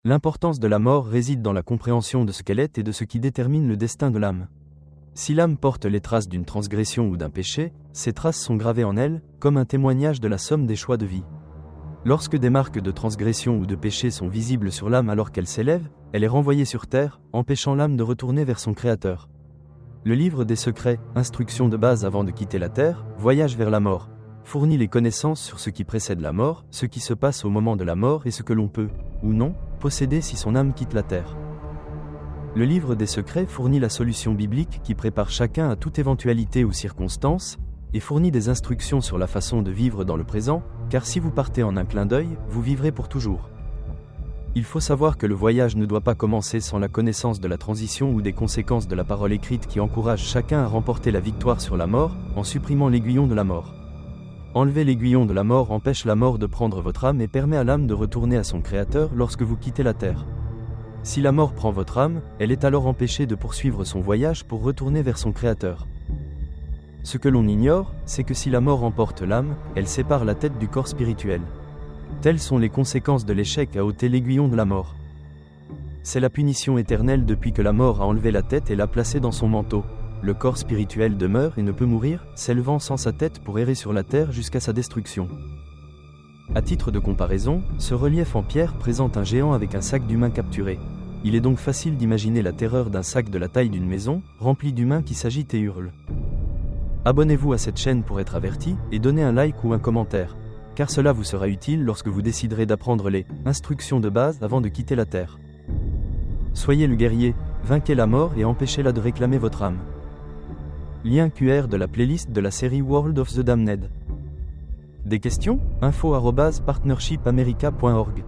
L'importance de la mort réside dans la compréhension de ce qu'elle est et de ce qui détermine le destin de l'âme. Si l'âme porte les traces d'une transgression ou d'un péché, ces traces sont gravées en elle, comme un témoignage de la somme des choix de vie. Lorsque des marques de transgression ou de péché sont visibles sur l'âme alors qu'elle s'élève, elle est renvoyée sur terre, empêchant l'âme de retourner vers son Créateur. Le livre des secrets, instructions de base avant de quitter la terre, voyage vers la mort, fournit les connaissances sur ce qui précède la mort, ce qui se passe au moment de la mort et ce que l'on peut, ou non, posséder si son âme quitte la terre. Le livre des secrets fournit la solution biblique qui prépare chacun à toute éventualité ou circonstance, et fournit des instructions sur la façon de vivre dans le présent, car si vous partez en un clin d'œil, vous vivrez pour toujours. Il faut savoir que le voyage ne doit pas commencer sans la connaissance de la transition ou des conséquences de la parole écrite qui encourage chacun à remporter la victoire sur la mort, en supprimant l'aiguillon de la mort. Enlever l'aiguillon de la mort empêche la mort de prendre votre âme et permet à l'âme de retourner à son Créateur lorsque vous quittez la terre. Si la mort prend votre âme, elle est alors empêchée de poursuivre son voyage pour retourner vers son Créateur. Ce que l'on ignore, c'est que si la mort emporte l'âme, elle sépare la tête du corps spirituel. Telles sont les conséquences de l'échec à ôter l'aiguillon de la mort. C'est la punition éternelle depuis que la mort a enlevé la tête et l'a placée dans son manteau. Le corps spirituel demeure et ne peut mourir, s'élevant sans sa tête pour errer sur la terre jusqu'à sa destruction. À titre de comparaison, ce relief en pierre présente un géant avec un sac d'humains capturés. Il est donc facile d'imaginer la terreur d'un sac de la taille d'une maison, rempli d'humains qui s'agitent et hurlent. Abonnez-vous à cette chaîne pour être averti, et donnez un like ou un commentaire, car cela vous sera utile lorsque vous déciderez d'apprendre les instructions de base avant de quitter la terre. Soyez le guerrier, vainquez la mort et empêchez-la de réclamer votre âme. Lien QR de la playlist de la série World of the Damned. Des questions? info@partnershipamerica.org